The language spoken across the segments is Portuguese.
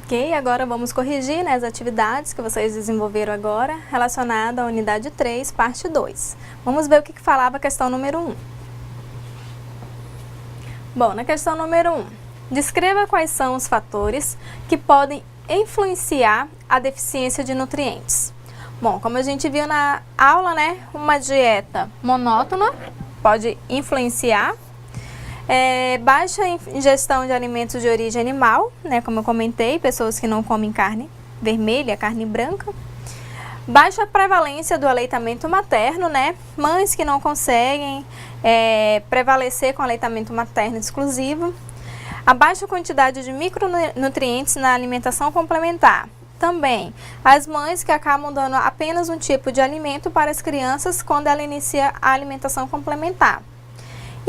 Ok, agora vamos corrigir, né, as atividades que vocês desenvolveram agora relacionadas à unidade 3, parte 2. Vamos ver o que falava a questão número 1. Bom, na questão número 1, descreva quais são os fatores que podem influenciar a deficiência de nutrientes. Bom, como a gente viu na aula, né, uma dieta monótona pode influenciar. Baixa ingestão de alimentos de origem animal, né, como eu comentei, pessoas que não comem carne vermelha, carne branca. Baixa prevalência do aleitamento materno, né, mães que não conseguem prevalecer com aleitamento materno exclusivo. A baixa quantidade de micronutrientes na alimentação complementar. Também, as mães que acabam dando apenas um tipo de alimento para as crianças quando ela inicia a alimentação complementar.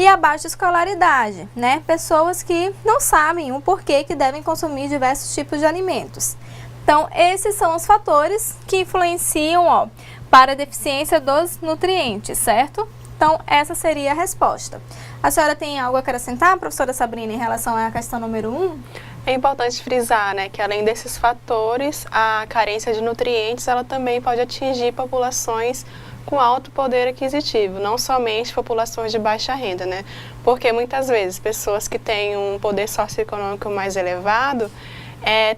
E a baixa escolaridade, né? Pessoas que não sabem o porquê que devem consumir diversos tipos de alimentos. Então, esses são os fatores que influenciam para a deficiência dos nutrientes, certo? Então, essa seria a resposta. A senhora tem algo a acrescentar, professora Sabrina, em relação à questão número 1? É importante frisar, né, que além desses fatores, a carência de nutrientes, ela também pode atingir populações com alto poder aquisitivo, não somente populações de baixa renda, né? Porque muitas vezes pessoas que têm um poder socioeconômico mais elevado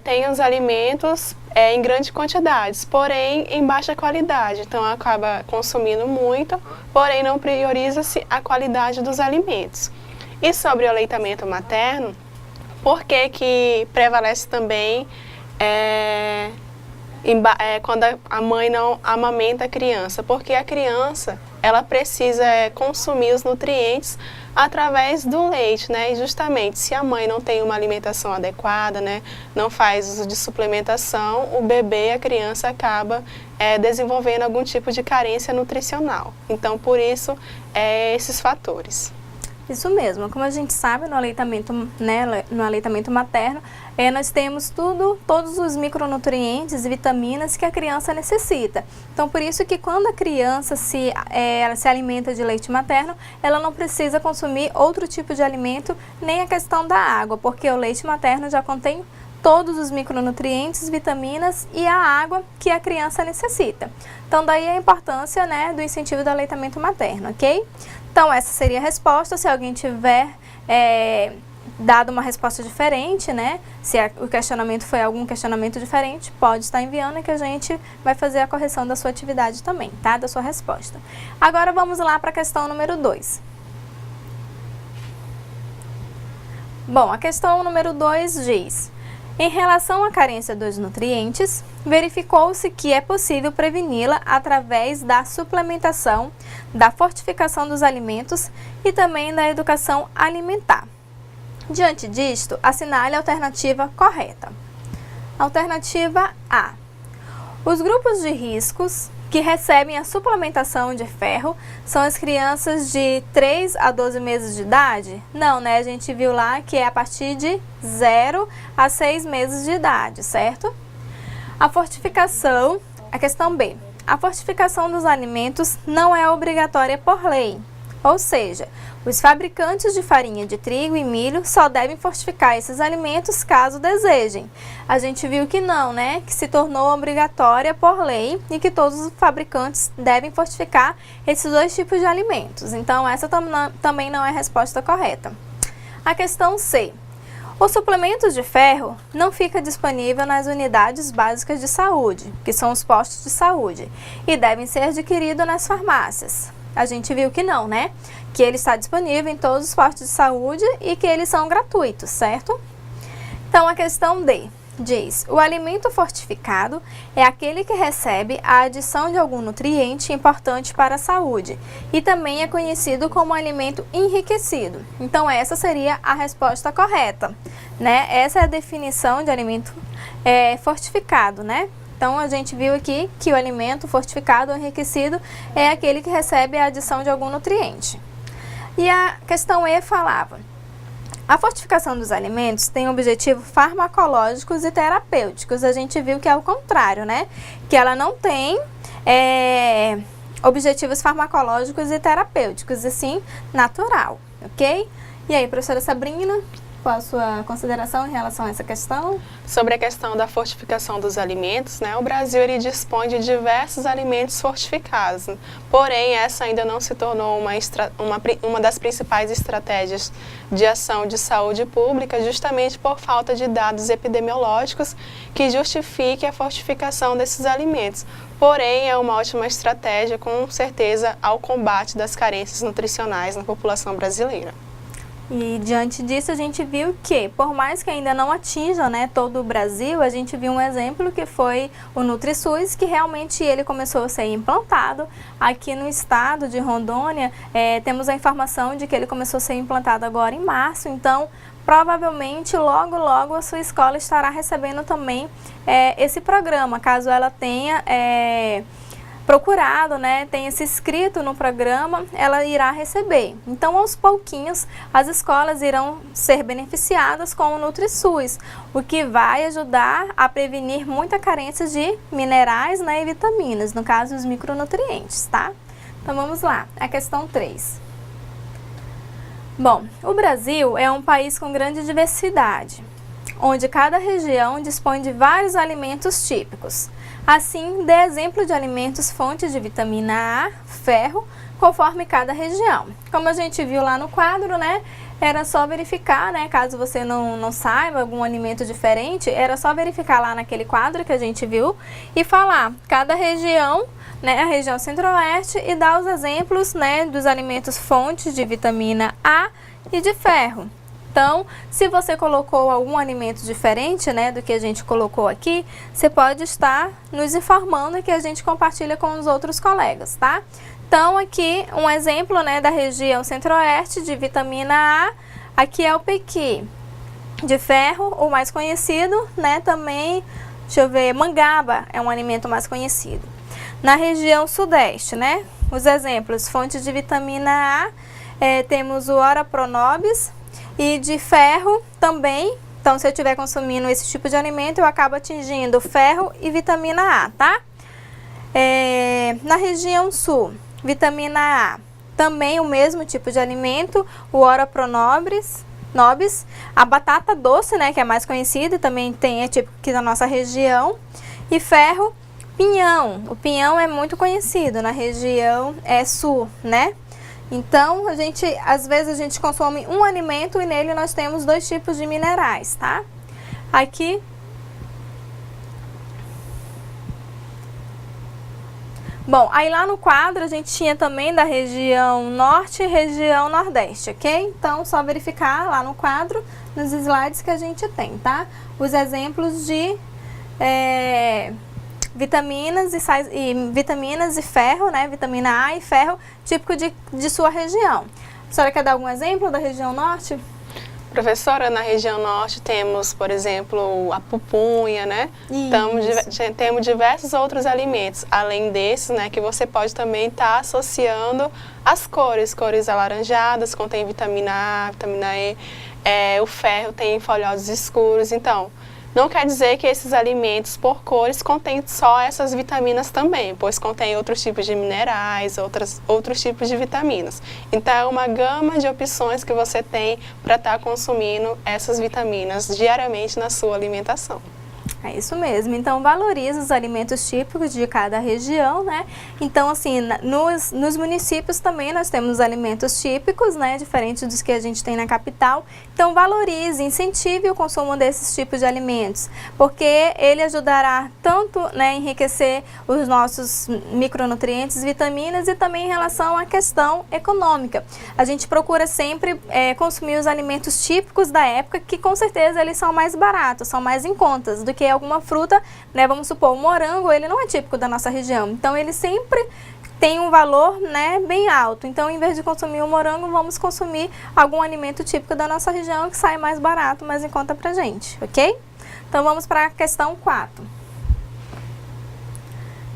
têm os alimentos em grandes quantidades, porém em baixa qualidade, então acaba consumindo muito, porém não prioriza-se a qualidade dos alimentos. E sobre o aleitamento materno, por que prevalece também quando a mãe não amamenta a criança? Porque a criança, ela precisa consumir os nutrientes através do leite, né? E justamente, se a mãe não tem uma alimentação adequada, né, não faz uso de suplementação, o bebê, a criança, acaba desenvolvendo algum tipo de carência nutricional. Então, por isso, esses fatores. Isso mesmo, como a gente sabe, no aleitamento, né, no aleitamento materno, nós temos todos os micronutrientes e vitaminas que a criança necessita. Então, por isso que quando a criança ela se alimenta de leite materno, ela não precisa consumir outro tipo de alimento, nem a questão da água, porque o leite materno já contém todos os micronutrientes, vitaminas e a água que a criança necessita. Então, daí a importância, né, do incentivo do aleitamento materno, ok? Então, essa seria a resposta. Se alguém tiver dado uma resposta diferente, né, se o questionamento foi algum questionamento diferente, pode estar enviando que a gente vai fazer a correção da sua atividade também, tá? Da sua resposta. Agora, vamos lá para a questão número 2. Bom, a questão número 2 diz: em relação à carência dos nutrientes, verificou-se que é possível preveni-la através da suplementação, da fortificação dos alimentos e também da educação alimentar. Diante disto, assinale a alternativa correta. Alternativa A. Os grupos de riscos que recebem a suplementação de ferro são as crianças de 3 a 12 meses de idade? Não, né? A gente viu lá que é a partir de 0 a 6 meses de idade, certo? A fortificação, a questão B. A fortificação dos alimentos não é obrigatória por lei. Ou seja, os fabricantes de farinha de trigo e milho só devem fortificar esses alimentos caso desejem. A gente viu que não, né? Que se tornou obrigatória por lei e que todos os fabricantes devem fortificar esses dois tipos de alimentos. Então, essa também não é a resposta correta. A questão C. O suplemento de ferro não fica disponível nas unidades básicas de saúde, que são os postos de saúde, e devem ser adquiridos nas farmácias. A gente viu que não, né? Que ele está disponível em todos os postos de saúde e que eles são gratuitos, certo? Então, a questão D diz: o alimento fortificado é aquele que recebe a adição de algum nutriente importante para a saúde e também é conhecido como alimento enriquecido. Então, essa seria a resposta correta, né? Essa é a definição de alimento fortificado, né? Então, a gente viu aqui que o alimento fortificado ou enriquecido é aquele que recebe a adição de algum nutriente. E a questão E falava: a fortificação dos alimentos tem objetivos farmacológicos e terapêuticos. A gente viu que é o contrário, né? Que ela não tem objetivos farmacológicos e terapêuticos, e sim natural, ok? E aí, professora Sabrina? Qual a sua consideração em relação a essa questão? Sobre a questão da fortificação dos alimentos, né, o Brasil ele dispõe de diversos alimentos fortificados, porém essa ainda não se tornou uma das principais estratégias de ação de saúde pública, justamente por falta de dados epidemiológicos que justifiquem a fortificação desses alimentos. Porém, é uma ótima estratégia, com certeza, ao combate das carências nutricionais na população brasileira. E diante disso a gente viu que, por mais que ainda não atinjam, né, todo o Brasil, a gente viu um exemplo que foi o NutriSUS, que realmente ele começou a ser implantado. Aqui no estado de Rondônia, temos a informação de que ele começou a ser implantado agora em março, então provavelmente logo logo a sua escola estará recebendo também esse programa, caso ela tenha procurado, né, tenha se inscrito no programa, ela irá receber. Então, aos pouquinhos, as escolas irão ser beneficiadas com o NutriSUS, o que vai ajudar a prevenir muita carência de minerais, né, e vitaminas, no caso, os micronutrientes, tá? Então, vamos lá, a questão 3. Bom, o Brasil é um país com grande diversidade, onde cada região dispõe de vários alimentos típicos. Assim, dê exemplo de alimentos fontes de vitamina A, ferro, conforme cada região. Como a gente viu lá no quadro, né, era só verificar, né, caso você não saiba algum alimento diferente, era só verificar lá naquele quadro que a gente viu e falar cada região, né, a região centro-oeste, e dar os exemplos, né, dos alimentos fontes de vitamina A e de ferro. Então, se você colocou algum alimento diferente, né, do que a gente colocou aqui, você pode estar nos informando que a gente compartilha com os outros colegas, tá? Então, aqui um exemplo, né, da região centro-oeste de vitamina A, aqui é o pequi. De ferro, o mais conhecido, né, também, deixa eu ver, mangaba é um alimento mais conhecido. Na região sudeste, né, os exemplos, fontes de vitamina A, temos o Ora Pronobis. E de ferro também, então se eu estiver consumindo esse tipo de alimento, eu acabo atingindo ferro e vitamina A, tá? Na região sul, vitamina A, também o mesmo tipo de alimento, o Ora Pronobis, a batata doce, né, que é mais conhecida, também tem, típico aqui da nossa região, e ferro, pinhão. O pinhão é muito conhecido na região sul, né? Então, às vezes a gente consome um alimento e nele nós temos dois tipos de minerais, tá? Aqui. Bom, aí lá no quadro a gente tinha também da região norte e região nordeste, ok? Então, só verificar lá no quadro, nos slides que a gente tem, tá? Os exemplos de vitaminas e ferro, né? Vitamina A e ferro, típico de sua região. A senhora quer dar algum exemplo da região norte? Professora, na região norte temos, por exemplo, a pupunha, né? Então, temos diversos outros alimentos, além desses, né, que você pode também estar associando as cores alaranjadas, contém vitamina A, vitamina E, o ferro tem folhosos escuros, então, não quer dizer que esses alimentos por cores contêm só essas vitaminas também, pois contém outros tipos de minerais, outros tipos de vitaminas. Então, é uma gama de opções que você tem para estar consumindo essas vitaminas diariamente na sua alimentação. É isso mesmo. Então, valorize os alimentos típicos de cada região, né? Então, assim, nos municípios também nós temos alimentos típicos, né? Diferentes dos que a gente tem na capital. Então, valorize, incentive o consumo desses tipos de alimentos, porque ele ajudará tanto, né, enriquecer os nossos micronutrientes, vitaminas e também em relação à questão econômica. A gente procura sempre consumir os alimentos típicos da época, que com certeza eles são mais baratos, são mais em contas do que alguma fruta, né? Vamos supor, o morango, ele não é típico da nossa região, então ele sempre tem um valor, né, bem alto. Então, em vez de consumir o morango, vamos consumir algum alimento típico da nossa região que sai mais barato, mais em conta pra gente, ok? Então, vamos para a questão 4.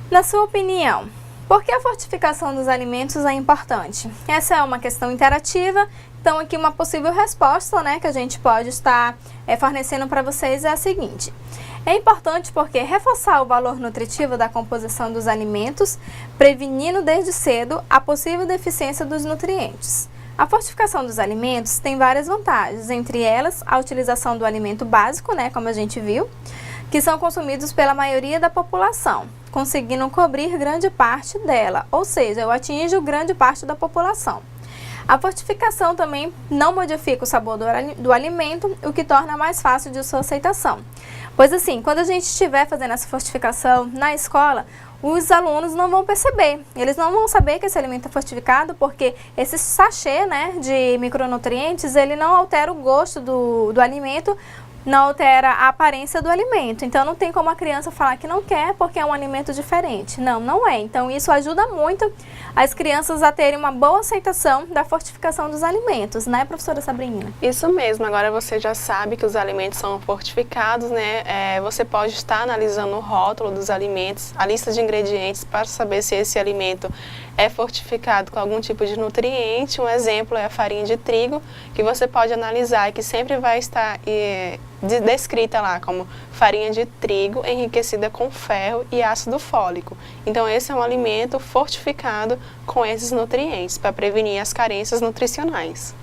Na sua opinião, por que a fortificação dos alimentos é importante? Essa é uma questão interativa. Então, aqui uma possível resposta, né, que a gente pode estar fornecendo para vocês é a seguinte. É importante porque reforçar o valor nutritivo da composição dos alimentos, prevenindo desde cedo a possível deficiência dos nutrientes. A fortificação dos alimentos tem várias vantagens, entre elas a utilização do alimento básico, né, como a gente viu, que são consumidos pela maioria da população, conseguindo cobrir grande parte dela, ou seja, eu atinjo grande parte da população. A fortificação também não modifica o sabor do alimento, o que torna mais fácil de sua aceitação. Pois assim, quando a gente estiver fazendo essa fortificação na escola, os alunos não vão perceber, eles não vão saber que esse alimento é fortificado, porque esse sachê, né, de micronutrientes, ele não altera o gosto do alimento, não altera a aparência do alimento. Então não tem como a criança falar que não quer porque é um alimento diferente. Não, não é. Então isso ajuda muito as crianças a terem uma boa aceitação da fortificação dos alimentos, né, professora Sabrina? Isso mesmo. Agora você já sabe que os alimentos são fortificados, né? Você pode estar analisando o rótulo dos alimentos, a lista de ingredientes, para saber se esse alimento é fortificado com algum tipo de nutriente. Um exemplo é a farinha de trigo, que você pode analisar e que sempre vai estar descrita lá como farinha de trigo enriquecida com ferro e ácido fólico. Então esse é um alimento fortificado com esses nutrientes para prevenir as carências nutricionais.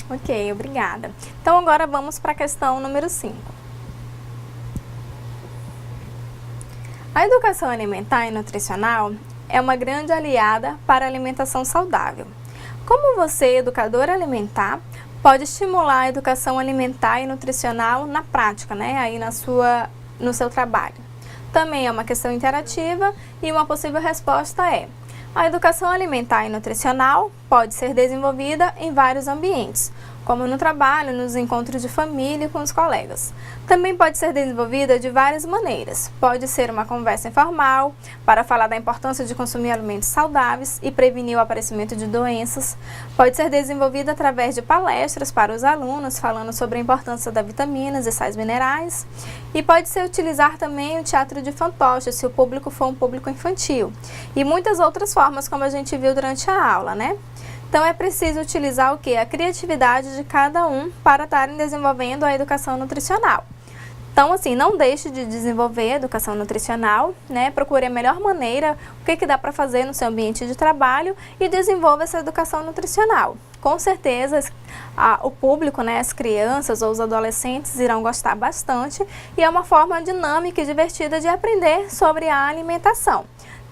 Ok, obrigada. Então agora vamos para a questão número 5. A educação alimentar e nutricional é uma grande aliada para a alimentação saudável. Como você, educador alimentar, pode estimular a educação alimentar e nutricional na prática, né, aí no seu trabalho? Também é uma questão interativa e uma possível resposta é: a educação alimentar e nutricional pode ser desenvolvida em vários ambientes, como no trabalho, nos encontros de família e com os colegas. Também pode ser desenvolvida de várias maneiras. Pode ser uma conversa informal, para falar da importância de consumir alimentos saudáveis e prevenir o aparecimento de doenças. Pode ser desenvolvida através de palestras para os alunos, falando sobre a importância das vitaminas e sais minerais. E pode ser utilizar também o teatro de fantoche, se o público for um público infantil. E muitas outras formas, como a gente viu durante a aula, né? Então é preciso utilizar o quê? A criatividade de cada um para estarem desenvolvendo a educação nutricional. Então, assim, não deixe de desenvolver a educação nutricional, né? Procure a melhor maneira, o que dá para fazer no seu ambiente de trabalho e desenvolva essa educação nutricional. Com certeza, o público, né, as crianças ou os adolescentes irão gostar bastante e é uma forma dinâmica e divertida de aprender sobre a alimentação.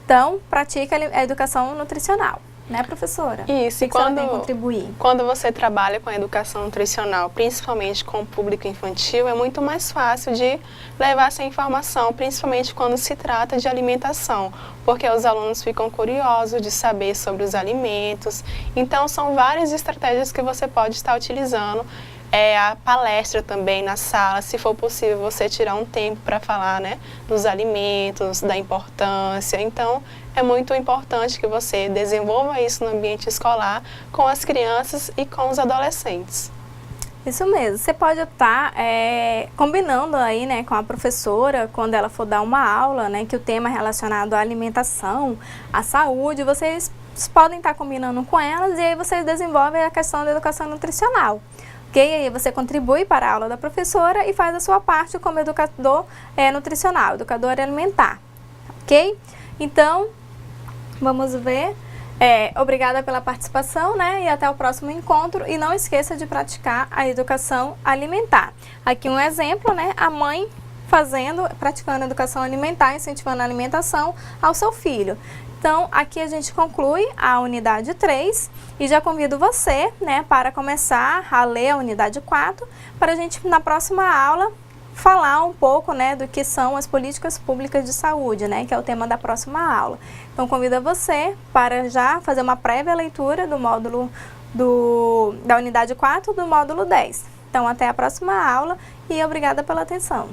Então, pratique a educação nutricional. Né, professora? Isso, e quando tem contribuir? Quando você trabalha com a educação nutricional, principalmente com o público infantil, é muito mais fácil de levar essa informação, principalmente quando se trata de alimentação, porque os alunos ficam curiosos de saber sobre os alimentos. Então, são várias estratégias que você pode estar utilizando. A palestra também na sala, se for possível você tirar um tempo para falar, né, dos alimentos, da importância. Então, é muito importante que você desenvolva isso no ambiente escolar com as crianças e com os adolescentes. Isso mesmo. Você pode estar combinando aí, né, com a professora, quando ela for dar uma aula, né, que o tema é relacionado à alimentação, à saúde, vocês podem estar combinando com elas e aí vocês desenvolvem a questão da educação nutricional. Ok? Aí você contribui para a aula da professora e faz a sua parte como educador nutricional, educador alimentar. Ok? Então, vamos ver. Obrigada pela participação, né? E até o próximo encontro. E não esqueça de praticar a educação alimentar. Aqui um exemplo, né? A mãe praticando a educação alimentar, incentivando a alimentação ao seu filho. Então, aqui a gente conclui a unidade 3 e já convido você, né, para começar a ler a unidade 4, para a gente, na próxima aula, falar um pouco, né, do que são as políticas públicas de saúde, né, que é o tema da próxima aula. Então, convido você para já fazer uma prévia leitura do módulo da unidade 4 do módulo 10. Então, até a próxima aula e obrigada pela atenção.